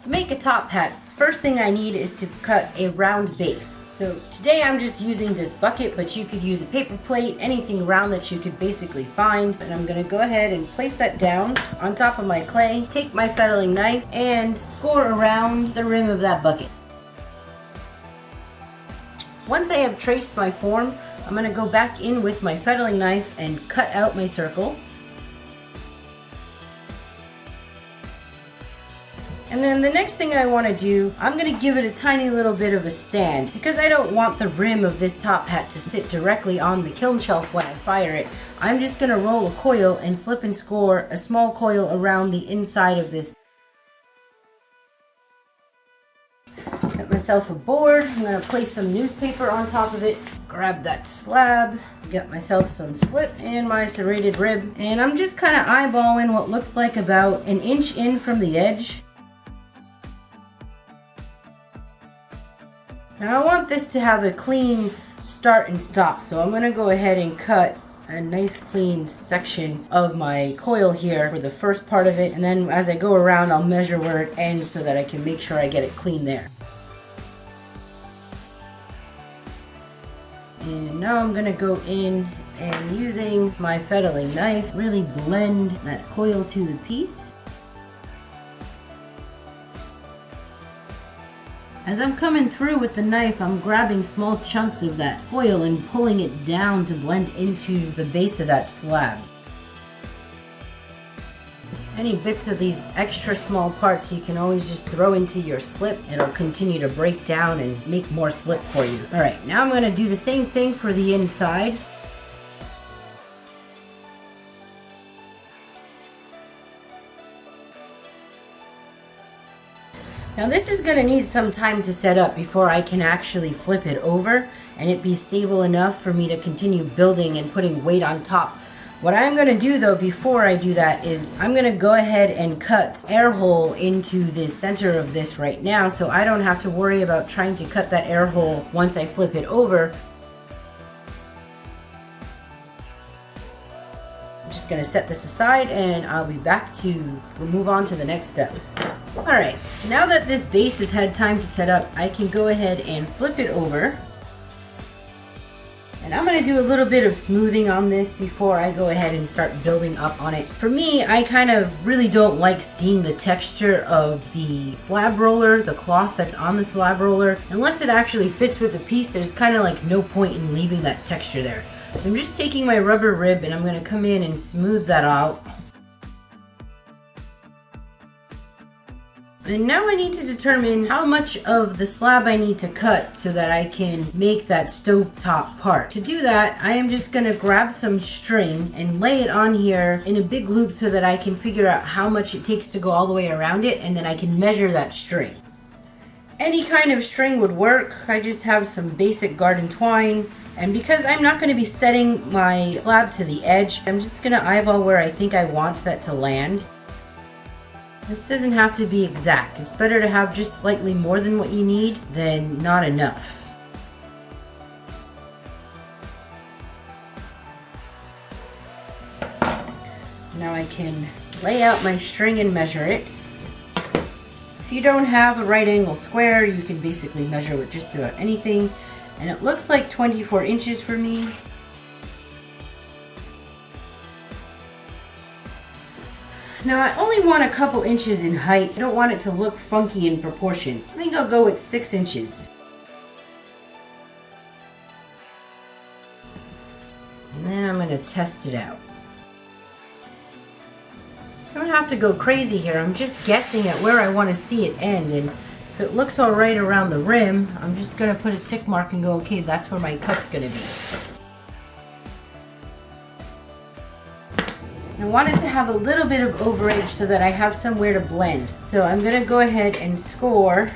To make a top hat, first thing I need is to cut a round base. So today I'm just using this bucket, but you could use a paper plate, anything round that you could basically find. And I'm gonna go ahead and place that down on top of my clay, take my fettling knife, and score around the rim of that bucket. Once I have traced my form, I'm gonna go back in with my fettling knife and cut out my circle. And then the next thing I want to do, I'm going to give it a tiny little bit of a stand because I don't want the rim of this top hat to sit directly on the kiln shelf when I fire it. I'm just going to roll a coil and slip and score a small coil around the inside of this. Got myself a board. I'm going to place some newspaper on top of it. Grab that slab. Got myself some slip and my serrated rib. And I'm just kind of eyeballing what looks like about an inch in from the edge. Now I want this to have a clean start and stop, so I'm going to go ahead and cut a nice clean section of my coil here for the first part of it, and then as I go around I'll measure where it ends so that I can make sure I get it clean there. And now I'm going to go in and using my fettling knife really blend that coil to the piece. As I'm coming through with the knife, I'm grabbing small chunks of that foil and pulling it down to blend into the base of that slab. Any bits of these extra small parts you can always just throw into your slip. It'll continue to break down and make more slip for you. Alright, now I'm going to do the same thing for the inside. Now this is going to need some time to set up before I can actually flip it over and it be stable enough for me to continue building and putting weight on top. What I'm going to do though before I do that is I'm going to go ahead and cut air hole into the center of this right now so I don't have to worry about trying to cut that air hole once I flip it over. I'm just going to set this aside and I'll be back to move on to the next step. Alright, now that this base has had time to set up, I can go ahead and flip it over. And I'm going to do a little bit of smoothing on this before I go ahead and start building up on it. For me, I kind of really don't like seeing the texture of the slab roller, the cloth that's on the slab roller. Unless it actually fits with the piece, there's kind of like no point in leaving that texture there. So I'm just taking my rubber rib and I'm going to come in and smooth that out. And now I need to determine how much of the slab I need to cut so that I can make that stovetop part. To do that, I am just going to grab some string and lay it on here in a big loop so that I can figure out how much it takes to go all the way around it, and then I can measure that string. Any kind of string would work. I just have some basic garden twine. And because I'm not going to be setting my slab to the edge, I'm just going to eyeball where I think I want that to land. This doesn't have to be exact. It's better to have just slightly more than what you need than not enough. Now I can lay out my string and measure it. If you don't have a right angle square, you can basically measure with just about anything. And it looks like 24 inches for me. Now I only want a couple inches in height. I don't want it to look funky in proportion. I think I'll go with 6 inches. And then I'm going to test it out. I don't have to go crazy here. I'm just guessing at where I want to see it end. And if it looks all right around the rim, I'm just going to put a tick mark and go, okay, that's where my cut's going to be. I want it to have a little bit of overage so that I have somewhere to blend. So I'm going to go ahead and score.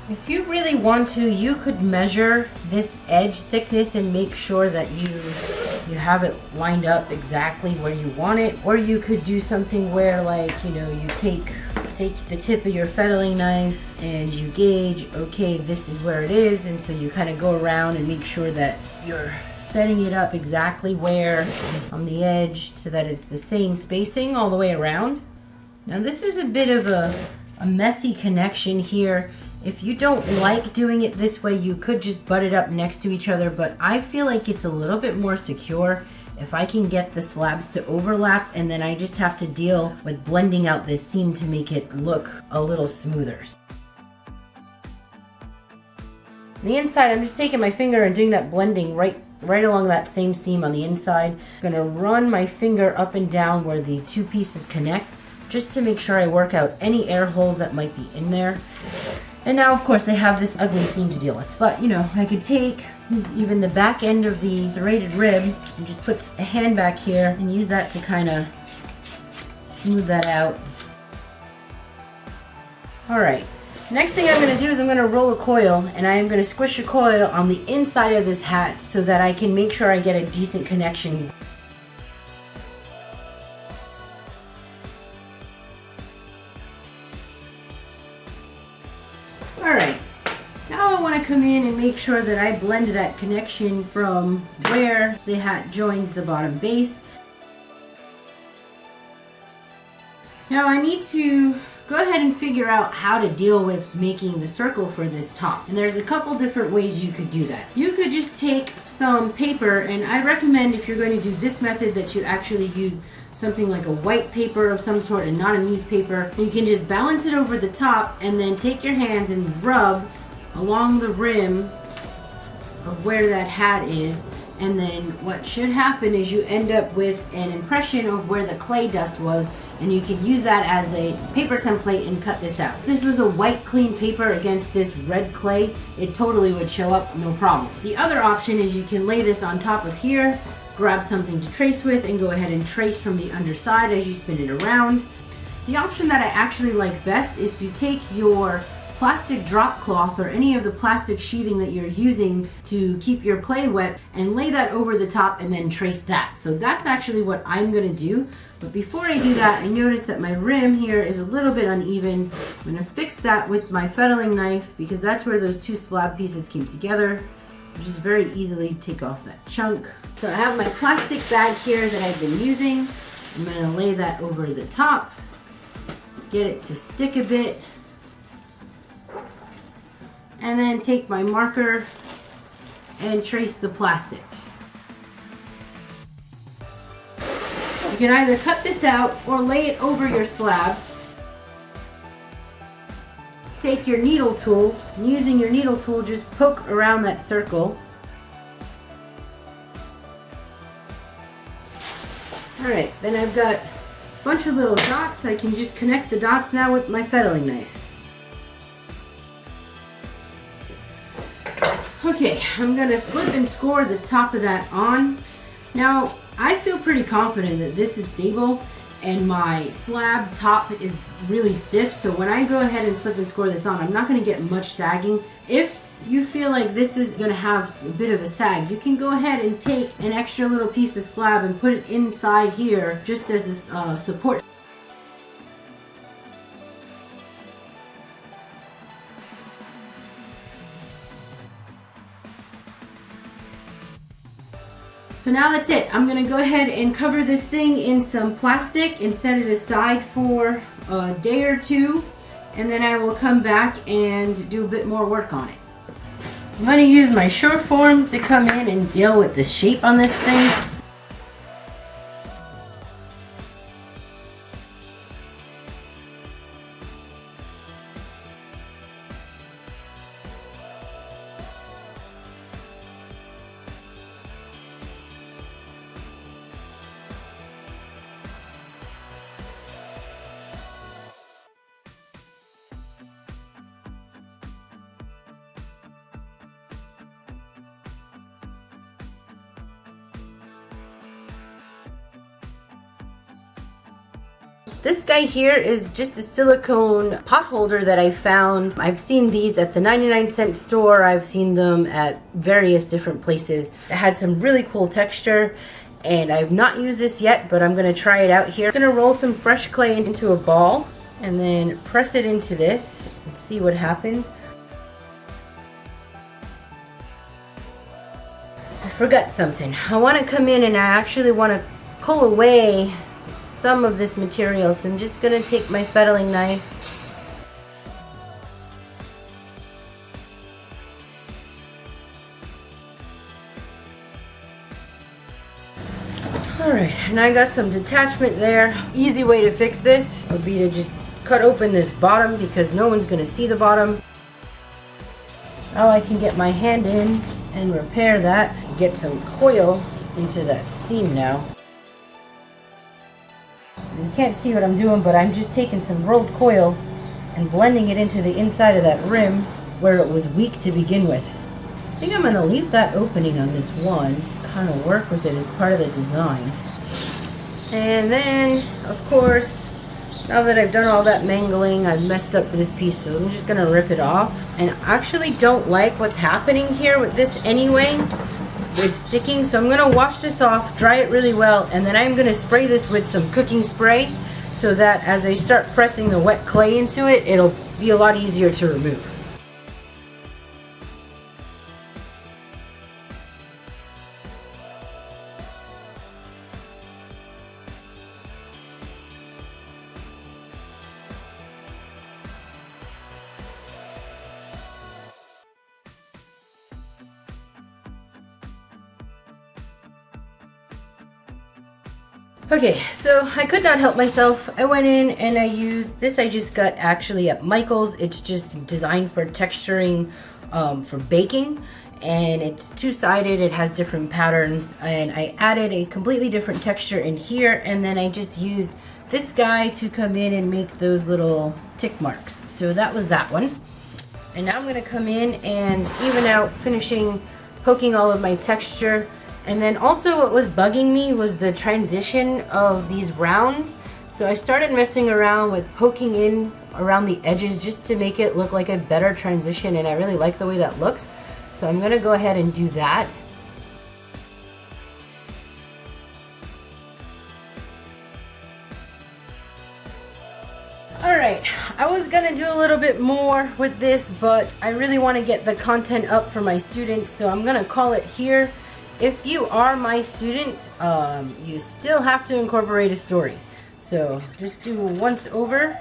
If you really want to, you could measure this edge thickness and make sure that you have it lined up exactly where you want it. Or you could do something where, like, you know, you take the tip of your fettling knife and you gauge, okay, this is where it is, and so you kind of go around and make sure that your setting it up exactly where on the edge so that it's the same spacing all the way around. Now this is a bit of a messy connection here. If you don't like doing it this way, you could just butt it up next to each other, but I feel like it's a little bit more secure if I can get the slabs to overlap, and then I just have to deal with blending out this seam to make it look a little smoother. On the inside, I'm just taking my finger and doing that blending right along that same seam on the inside. I'm gonna run my finger up and down where the two pieces connect, just to make sure I work out any air holes that might be in there. And now, of course, they have this ugly seam to deal with. But, you know, I could take even the back end of the serrated rib and just put a hand back here and use that to kind of smooth that out. All right. Next thing I'm going to do is I'm going to roll a coil, and I am going to squish a coil on the inside of this hat so that I can make sure I get a decent connection. Alright, now I want to come in and make sure that I blend that connection from where the hat joins the bottom base. Now I need to go ahead and figure out how to deal with making the circle for this top. And there's a couple different ways you could do that. You could just take some paper, and I recommend if you're going to do this method that you actually use something like a white paper of some sort and not a newspaper. You can just balance it over the top and then take your hands and rub along the rim of where that hat is, and then what should happen is you end up with an impression of where the clay dust was, and you can use that as a paper template and cut this out. If this was a white clean paper against this red clay, it totally would show up, no problem. The other option is you can lay this on top of here, grab something to trace with, and go ahead and trace from the underside as you spin it around. The option that I actually like best is to take your plastic drop cloth or any of the plastic sheathing that you're using to keep your clay wet and lay that over the top and then trace that. So that's actually what I'm going to do. But before I do that, I notice that my rim here is a little bit uneven. I'm going to fix that with my fettling knife because that's where those two slab pieces came together. Just very easily take off that chunk. So I have my plastic bag here that I've been using. I'm going to lay that over the top, get it to stick a bit, and then take my marker and trace the plastic. You can either cut this out or lay it over your slab. Take your needle tool, and using your needle tool, just poke around that circle. Alright, then I've got a bunch of little dots. I can just connect the dots now with my fettling knife. Okay, I'm going to slip and score the top of that on. Now, I feel pretty confident that this is stable and my slab top is really stiff, so when I go ahead and slip and score this on, I'm not going to get much sagging. If you feel like this is going to have a bit of a sag, you can go ahead and take an extra little piece of slab and put it inside here just as a support. So now that's it. I'm going to go ahead and cover this thing in some plastic and set it aside for a day or two, and then I will come back and do a bit more work on it. I'm going to use my Sureform to come in and deal with the shape on this thing. This guy here is just a silicone pot holder that I found. I've seen these at the 99-cent store. I've seen them at various different places. It had some really cool texture, and I've not used this yet, but I'm going to try it out here. I'm going to roll some fresh clay into a ball and then press it into this and see what happens. forgot something. I want to come in and I actually want to pull away some of this material. So I'm just going to take my fettling knife. Alright, and I got some detachment there. Easy way to fix this would be to just cut open this bottom because no one's going to see the bottom. Now I can get my hand in and repair that. Get some coil into that seam now. You can't see what I'm doing, but I'm just taking some rolled coil and blending it into the inside of that rim where it was weak to begin with. I think I'm going to leave that opening on this one, kind of work with it as part of the design. And then, of course, now that I've done all that mangling, I've messed up this piece, so I'm just going to rip it off. And I actually don't like what's happening here with this anyway. It's sticking, so I'm going to wash this off, dry it really well, and then I'm going to spray this with some cooking spray so that as I start pressing the wet clay into it, it'll be a lot easier to remove. Okay, so I could not help myself. I went in and I used this. I just got actually at Michael's. It's just designed for texturing for baking, and it's two-sided. It has different patterns, and I added a completely different texture in here, and then I just used this guy to come in and make those little tick marks. So that was that one. And now I'm going to come in and even out, finishing poking all of my texture. And then also what was bugging me was the transition of these rounds. So I started messing around with poking in around the edges just to make it look like a better transition, and I really like the way that looks. So I'm going to go ahead and do that. Alright, I was going to do a little bit more with this, but I really want to get the content up for my students, so I'm going to call it here. If you are my student, you still have to incorporate a story. So just do once over